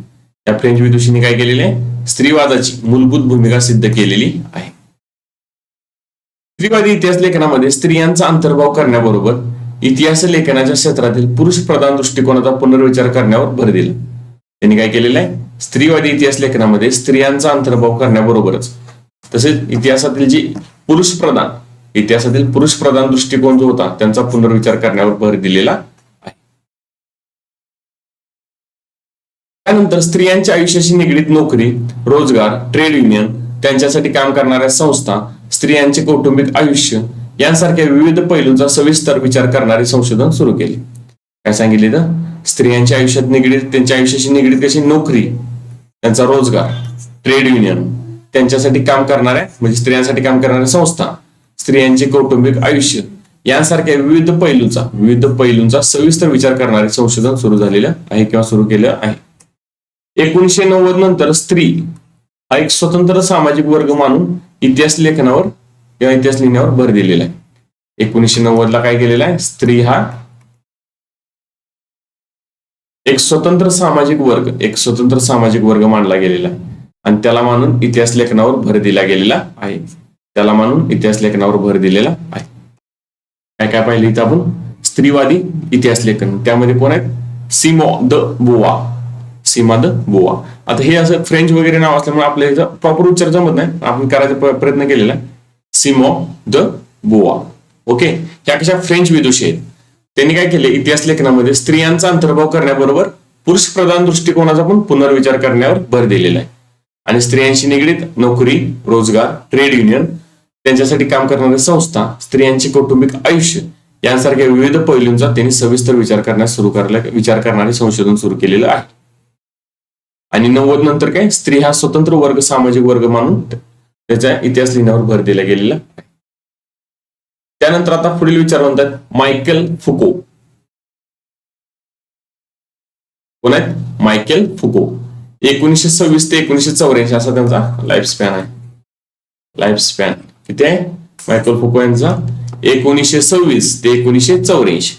या फ्रेंच विदुषीने काय केलेले आहे, स्त्रीवादाची मूलभूत भूमिका सिद्ध केलेली आहे. स्त्रीवादी इतिहास लेखनामध्ये स्त्रियांचा अंतर्भाव करण्याबरोबर इतिहास लेखनाच्या क्षेत्रातील पुरुष प्रधान दृष्टिकोनाचा पुनर्विचार करण्यावर भर दिला. त्यांनी काय केलेलं आहे, स्त्रीवादी इतिहास लेखनामध्ये स्त्रियांचा अंतर्भाव करण्याबरोबरच तसेच इतिहासातील पुरुष प्रधान दृष्टिकोन जो होता त्यांचा पुनर्विचार करण्यावर भर दिलेला आहे. त्यानंतर स्त्रियांच्या आयुष्याशी निगडीत नोकरी, रोजगार, ट्रेड युनियन, त्यांच्यासाठी काम करणाऱ्या संस्था, स्त्रियांचे कौटुंबिक आयुष्य यांसारख्या विविध पैलूंचा सविस्तर विचार करणारे संशोधन सुरू केले. काय सांगितले तर, स्त्रियांच्या आयुष्यात निगडीत, त्यांच्या आयुष्याशी निगडीत कशी नोकरी, त्यांचा रोजगार, ट्रेड युनियन, त्यांच्यासाठी काम करणाऱ्या म्हणजे स्त्रियांसाठी काम करणाऱ्या संस्था, स्त्रियांचे कौटुंबिक आयुष्य यांसारख्या विविध पैलूंचा सविस्तर विचार करणारे संशोधन सुरू झालेलं आहे किंवा सुरू केलं आहे. 1990 नंतर स्त्री हा एक स्वतंत्र सामाजिक वर्ग मानून इतिहास लेखनावर किंवा इतिहास लिहिण्यावर भर दिलेला आहे. 1990 ला काय केलेलं आहे, स्त्री हा एक स्वतंत्र सामाजिक वर्ग मानला गेलेला आहे आणि त्याला मानून इतिहास लेखनावर भर दिला गेलेला आहे. काय काय पाहिलं इथं आपण, स्त्रीवादी इतिहास लेखन, त्यामध्ये कोण आहेत, सिमॉन द बोवा. आता हे असं फ्रेंच वगैरे नाव असल्यामुळे आपल्या प्रॉपर उच्चार जमत नाही, आपण करायचा प्रयत्न केलेला आहे. Simone the boa. ओके, ह्या कशा फ्रेंच विदुषी आहेत. त्यांनी काय केले, इतिहास लेखनामध्ये स्त्रियांचा अंतर्भाव करण्याबरोबर पुरुष प्रधान दृष्टिकोनाचा पण पुनर्विचार करण्यावर भर दिलेला आहे आणि स्त्रियांशी निगडीत नोकरी, रोजगार, ट्रेड युनियन, त्यांच्यासाठी काम करणाऱ्या संस्था, स्त्रियांचे कौटुंबिक आयुष्य यांसारख्या विविध पैलूंचा त्यांनी सविस्तर विचार करणारे संशोधन सुरू केलेलं आहे. आणि 90 नंतर काय, स्त्री हा स्वतंत्र वर्ग, सामाजिक वर्ग मानून त्याच्या इतिहास लिहिण्यावर भर दिला गेलेला आहे. त्यानंतर आता पुढील विचार म्हणतात मायकेल फुको. कोण आहेत, मायकेल फुको. 1926 ते 1984 असा त्यांचा लाईफ स्पॅन किती आहे, मायकेल फुको यांचा 1926 ते 1984.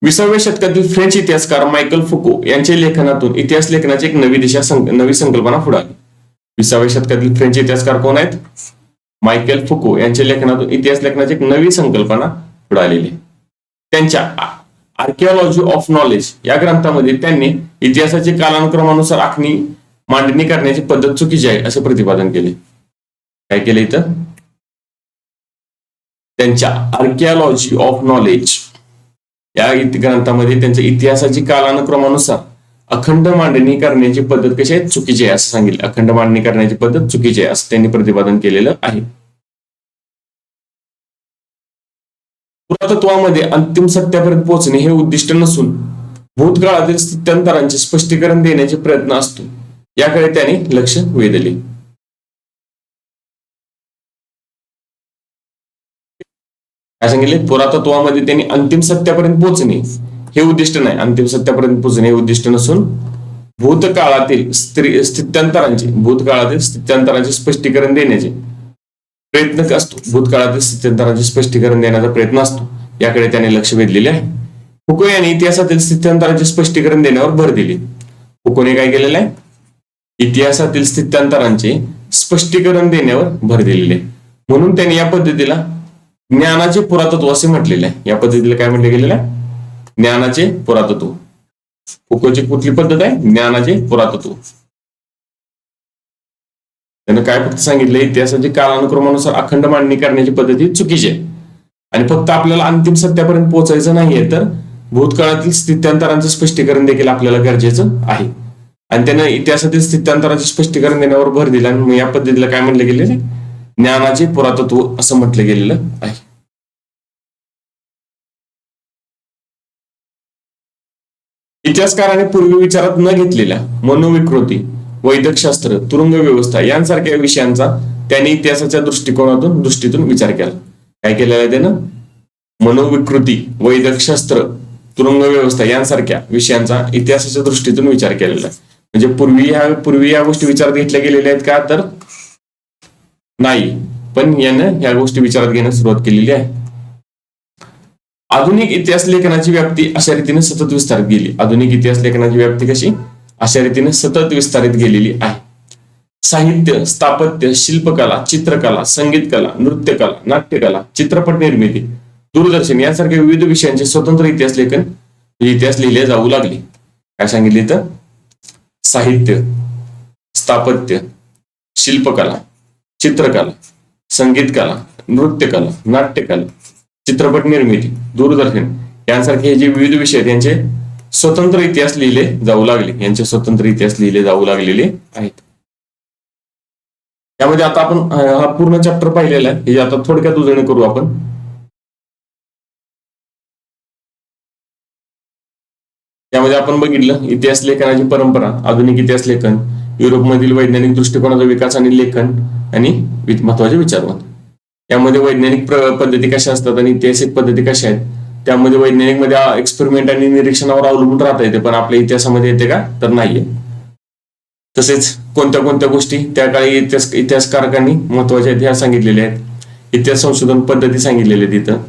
20व्या शतकातील फ्रेंच इतिहासकार मायकेल फुको यांच्या लेखनातून इतिहास लेखनाची एक नवी संकल्पना पुढे आली. 20व्या शतकातील फ्रेंच इतिहासकार कोण आहेत, मायकेल फुको यांच्या लेखनातून इतिहास लेखनाची एक नवी संकल्पना पुढे आलेली आहे. त्यांच्या आर्किओलॉजी ऑफ नॉलेज या ग्रंथामध्ये त्यांनी इतिहासाची कालानुक्रमानुसार मांडणी करण्याची पद्धत चुकीची आहे असे प्रतिपादन केले. काय केले इथं, त्यांच्या आर्किओलॉजी ऑफ नॉलेज या ग्रंथामध्ये त्यांच्या इतिहासाची कालानुक्रमानुसार अखंड मांडणी करण्याची पद्धत कशी आहे, चुकीची आहे असं सांगितलं. अखंड मांडणी करण्याची पद्धत चुकीची आहे असं त्यांनी प्रतिपादन केलेलं आहे. पुरातत्वामध्ये अंतिम सत्यापर्यंत पोहोचणे हे उद्दिष्ट नसून भूतकाळातील स्थित्यंतरांचे स्पष्टीकरण देण्याचे प्रयत्न असतो याकडे त्याने लक्ष वेधले. काय सांगितले? पुरातत्वामध्ये त्यांनी अंतिम सत्यापर्यंत पोहोचणे हे उद्दिष्ट नाही. अंतिम सत्यापर्यंत पोहोचणे हे उद्दिष्ट नसून भूतकाळातील स्थित्यंतरांचे स्पष्टीकरण देण्याचे प्रयत्न असतो. भूतकाळातील स्थित्यंतरांचे स्पष्टीकरण देण्याचा प्रयत्न असतो याकडे त्याने लक्ष वेधलेले आहे. फुको यांनी इतिहासातील स्थित्यंतरांचे स्पष्टीकरण देण्यावर भर दिले. फुकोने काय केलेलं आहे? इतिहासातील स्थित्यंतरांचे स्पष्टीकरण देण्यावर भर दिलेले. म्हणून त्यांनी या पद्धतीला ज्ञानाचे पुरातत्व असे म्हटलेले आहे. या पद्धतीला काय म्हटले गेलेलं आहे? ज्ञानाचे पुरातत्व. फुकोची कुठली पद्धत आहे? ज्ञानाचे पुरातत्व. त्यानं काय फक्त सांगितलं, इतिहासाची कालानुक्रमानुसार अखंड मांडणी करण्याची पद्धती चुकीची आहे आणि फक्त आपल्याला अंतिम सत्यापर्यंत पोहोचायचं नाहीये, तर भूतकाळातील स्थित्यंतरांचं स्पष्टीकरण देखील आपल्याला गरजेचं आहे. आणि त्यानं इतिहासातील स्थित्यंतरांचे स्पष्टीकरण देण्यावर भर दिला आणि या पद्धतीला काय म्हटलं गेलेलं? ज्ञानाचे पुरातत्व असं म्हटलं गेलेलं आहे. इतिहासकाराने पूर्वी विचारात न घेतलेल्या मनोविकृती, वैद्यकशास्त्र, तुरुंग व्यवस्था यांसारख्या विषयांचा त्यांनी इतिहासाच्या दृष्टीतून विचार केला. काय केलेला आहे त्यानं? मनोविकृती, वैद्यकशास्त्र, तुरुंग व्यवस्था यांसारख्या विषयांचा इतिहासाच्या दृष्टीतून विचार केलेला आहे. म्हणजे पूर्वी या गोष्टी विचारात घेतल्या गेलेल्या आहेत का? तर नाही, पण यानं या गोष्टी विचारात घेण्यास सुरुवात केलेली आहे. आधुनिक इतिहास लेखनाची व्याप्ती अशा रीतीने सतत विस्तारित गेली. आधुनिक इतिहास लेखनाची व्याप्ती कशी? अशा रीतीने सतत विस्तारित गेलेली आहे. साहित्य, स्थापत्य, शिल्पकला, चित्रकला, संगीतकला, नृत्यकला, नाट्यकला, चित्रपट निर्मिती, दूरदर्शन यासारख्या विविध विषयांचे स्वतंत्र इतिहास लिहिले जाऊ लागले. काय सांगितले तर? साहित्य, स्थापत्य, शिल्पकला, चित्रकला, संगीतकला, नृत्यकला, नाट्यकला, चित्रपट निर्मिती, दूरदर्शन यांसारखे जे विविध विषय आहेत यांचे स्वतंत्र इतिहास लिहिले जाऊ लागलेले आहेत. त्यामध्ये आता आपण हा पूर्ण चॅप्टर पाहिलेला आहे. हे आता थोडक्यात उजळणी करू आपण. त्यामध्ये आपण बघितलं इतिहास लेखनाची परंपरा, आधुनिक इतिहास लेखन, युरोपमधील वैज्ञानिक दृष्टिकोनाचा विकास आणि लेखन आणि महत्वाचे विचारवंत. यामध्ये वैज्ञानिक पद्धती कशा असतात आणि ऐतिहासिक पद्धती कशा आहेत. त्यामध्ये वैज्ञानिक मध्ये एक्सपेरिमेंट आणि निरीक्षणावर अवलंबून राहता येते, पण आपल्या इतिहासामध्ये येते का? तर नाहीये. तसेच कोणत्या गोष्टी त्या काळी इतिहासकारांनी महत्वाच्या इतिहास सांगितलेले आहेत. इतिहास संशोधन पद्धती सांगितलेल्या तिथं.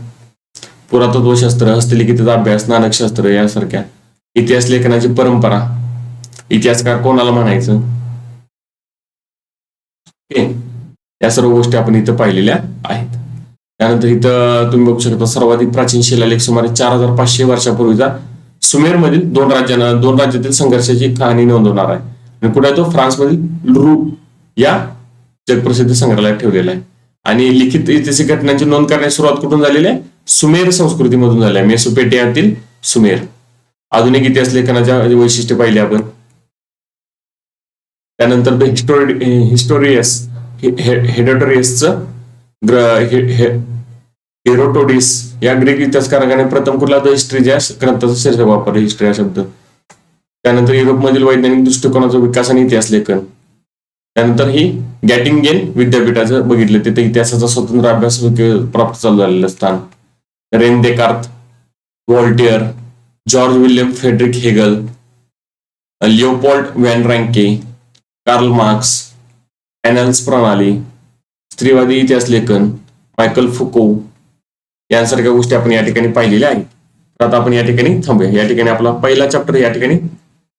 पुरातत्वशास्त्र, हस्तलिखित अभ्यास, नाणकशास्त्र यासारख्या. इतिहास लेखनाची परंपरा, इतिहासकार कोणाला म्हणायचं, या सर्व गोष्टी आपण इथं पाहिलेल्या आहेत. त्यानंतर इथं तुम्ही बघू शकता सर्वाधिक प्राचीन शिलालेख सुमारे 4500 वर्षापूर्वीचा सुमेरमधील दोन राज्यातील संघर्षाची कहाणी नोंदवणार आहे. आणि कुठे तो? फ्रान्समधील लुरू या जगप्रसिद्ध संग्रहालयात ठेवलेला आहे. आणि लिखित ऐतिहासिक घटनांची नोंद करण्याची सुरुवात कुठून झालेली आहे? सुमेर संस्कृतीमधून झाली आहे. मेसोपोटेमियातील सुमेर. आधुनिक इतिहास लेखनाच्या वैशिष्ट्य पाहिले आपण. त्यानंतर हेरोडोटस या ग्रीक इतिहासकाराने प्रथम कुठला? द हिस्ट्री या ग्रंथाचा शीर्षक वापरला, हिस्ट्री हा शब्द. त्यानंतर युरोपमधील वैज्ञानिक दृष्टिकोनाचा विकास आणि इतिहास लेखन. त्यानंतर ही गॅटिंगेन विद्यापीठाचं बघितलं, तिथे इतिहासाचा स्वतंत्र अभ्यास प्राप्त चालू झालेलं स्थान. René Descartes, Voltaire, George William Friedrich Hegel, Leopold von Ranke, Karl Marx, Annales प्रणाली, स्त्रीवादी इतिहास लेखन, मायकल फुको यांसारख्या गोष्टी आपण या ठिकाणी पाहिलेल्या आहेत. तर आता आपण या ठिकाणी थांबूया. या ठिकाणी आपला पहिला चॅप्टर या ठिकाणी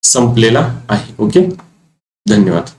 संपलेला आहे. ओके, धन्यवाद.